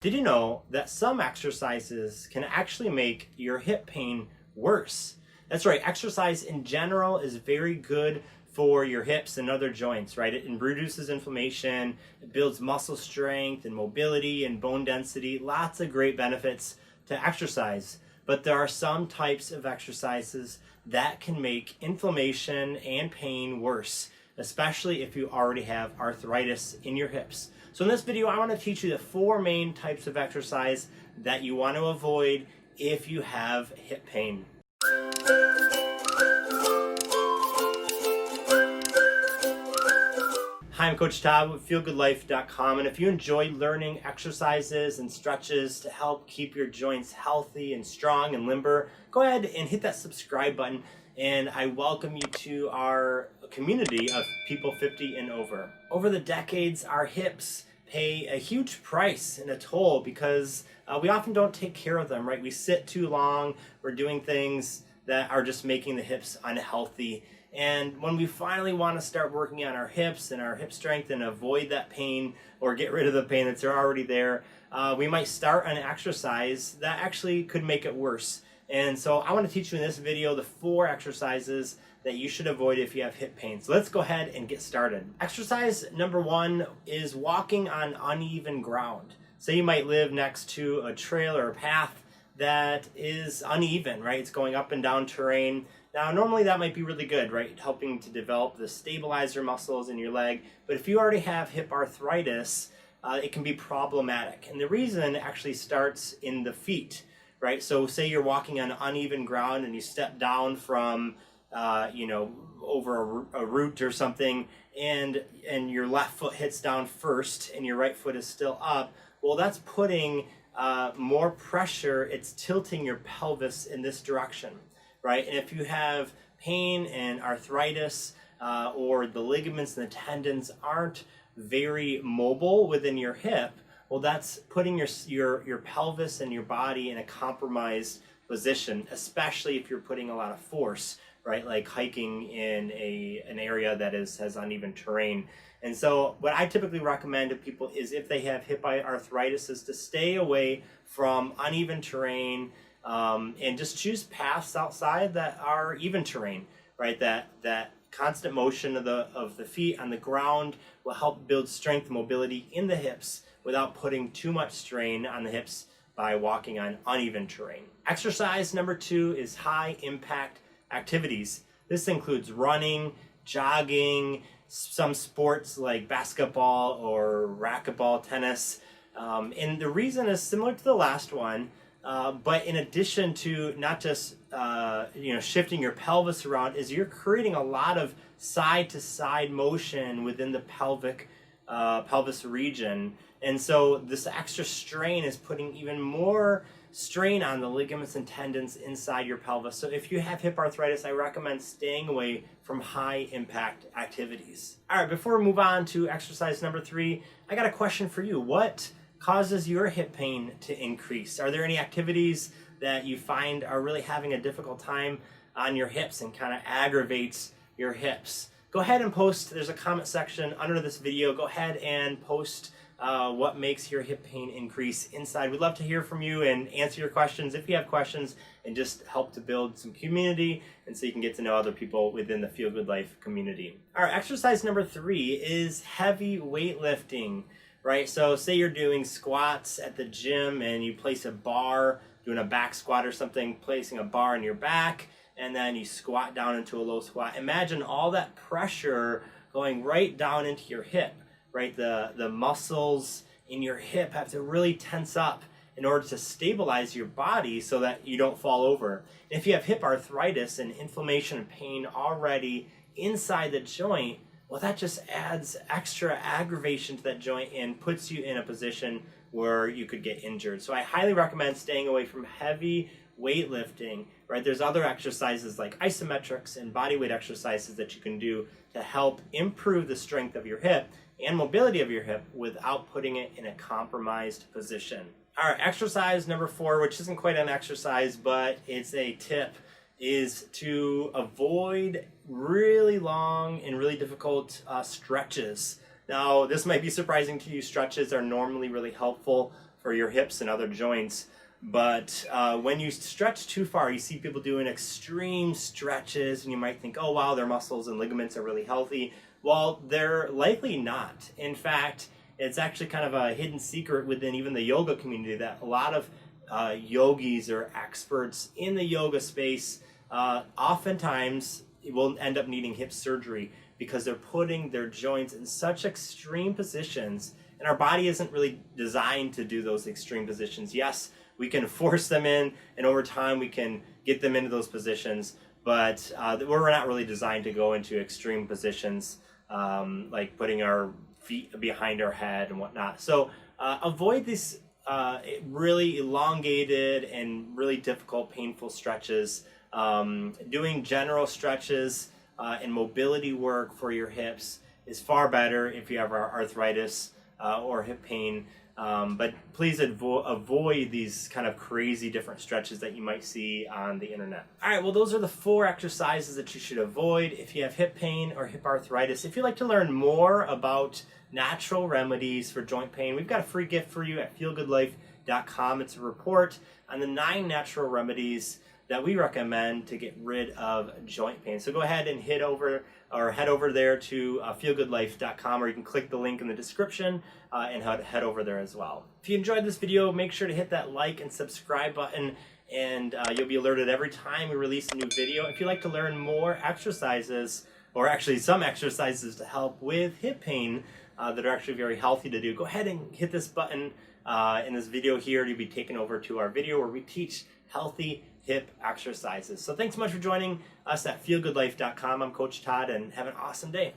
Did you know that some exercises can actually make your hip pain worse? That's right, exercise in general is very good for your hips and other joints, right? It reduces inflammation, it builds muscle strength and mobility and bone density, lots of great benefits to exercise. But there are some types of exercises that can make inflammation and pain worse, especially if you already have arthritis in your hips. So in this video, I want to teach you the 4 main types of exercise that you want to avoid if you have hip pain. Hi, I'm Coach Todd with feelgoodlife.com, and if you enjoy learning exercises and stretches to help keep your joints healthy and strong and limber, go ahead and hit that subscribe button, and I welcome you to our community of people 50 and over. Over the decades, our hips pay a huge price and a toll because we often don't take care of them, right? We sit too long, we're doing things that are just making the hips unhealthy. And when we finally want to start working on our hips and our hip strength and avoid that pain or get rid of the pain that's already there, we might start an exercise that actually could make it worse. And so I want to teach you in this video the 4 exercises that you should avoid if you have hip pain. So let's go ahead and get started. Exercise number 1 is walking on uneven ground. Say you might live next to a trail or a path that is uneven, right? It's going up and down terrain. Now, normally that might be really good, right? Helping to develop the stabilizer muscles in your leg. But if you already have hip arthritis, it can be problematic. And the reason actually starts in the feet, right? So say you're walking on uneven ground and you step down from, over a root or something, and your left foot hits down first and your right foot is still up. Well, that's putting more pressure. It's tilting your pelvis in this direction, right? And if you have pain and arthritis, or the ligaments and the tendons aren't very mobile within your hip, well, that's putting your pelvis and your body in a compromised position, especially if you're putting a lot of force, right? Like hiking in an area that has uneven terrain. And so what I typically recommend to people is, if they have hip arthritis, is to stay away from uneven terrain, and just choose paths outside that are even terrain, right? That constant motion of the feet on the ground will help build strength and mobility in the hips without putting too much strain on the hips by walking on uneven terrain. Exercise number 2 is high impact activities. This includes running, jogging, some sports like basketball or racquetball, tennis. And the reason is similar to the last one, but in addition to not just shifting your pelvis around, is you're creating a lot of side to side motion within the pelvis region. And so this extra strain is putting even more strain on the ligaments and tendons inside your pelvis. So if you have hip arthritis, I recommend staying away from high impact activities. All right, before we move on to exercise number 3, I got a question for you. What causes your hip pain to increase? Are there any activities that you find are really having a difficult time on your hips and kind of aggravates your hips? Go ahead and post. There's a comment section under this video. Go ahead and post what makes your hip pain increase inside. We'd love to hear from you and answer your questions if you have questions, and just help to build some community, and so you can get to know other people within the Feel Good Life community. All right, exercise number 3 is heavy weightlifting, right? So say you're doing squats at the gym and you place a bar, doing a back squat or something, placing a bar on your back, and then you squat down into a low squat. Imagine all that pressure going right down into your hip, right? The muscles in your hip have to really tense up in order to stabilize your body so that you don't fall over. And if you have hip arthritis and inflammation and pain already inside the joint, well, that just adds extra aggravation to that joint and puts you in a position where you could get injured. So I highly recommend staying away from heavy weightlifting, right? There's other exercises like isometrics and bodyweight exercises that you can do to help improve the strength of your hip and mobility of your hip without putting it in a compromised position. All right, exercise number 4, which isn't quite an exercise, but it's a tip, is to avoid really long and really difficult stretches. Now, this might be surprising to you. Stretches are normally really helpful for your hips and other joints. But when you stretch too far, you see people doing extreme stretches, and you might think, oh wow, their muscles and ligaments are really healthy. Well, they're likely not. In fact, it's actually kind of a hidden secret within even the yoga community that a lot of yogis or experts in the yoga space oftentimes will end up needing hip surgery because they're putting their joints in such extreme positions, and our body isn't really designed to do those extreme positions. Yes, we can force them in, and over time we can get them into those positions, but we're not really designed to go into extreme positions like putting our feet behind our head and whatnot. So avoid these really elongated and really difficult, painful stretches. Doing general stretches and mobility work for your hips is far better if you have arthritis or hip pain. But please avoid these kind of crazy different stretches that you might see on the internet. All right, well, those are the 4 exercises that you should avoid if you have hip pain or hip arthritis. If you'd like to learn more about natural remedies for joint pain, we've got a free gift for you at feelgoodlife.com. It's a report on the 9 natural remedies that we recommend to get rid of joint pain. So go ahead and head over there to feelgoodlife.com, or you can click the link in the description and head over there as well. If you enjoyed this video, make sure to hit that like and subscribe button, and you'll be alerted every time we release a new video. If you'd like to learn more exercises, or actually some exercises to help with hip pain that are actually very healthy to do, go ahead and hit this button in this video here. You'll be taken over to our video where we teach healthy hip exercises. So thanks so much for joining us at feelgoodlife.com. I'm Coach Todd, and have an awesome day.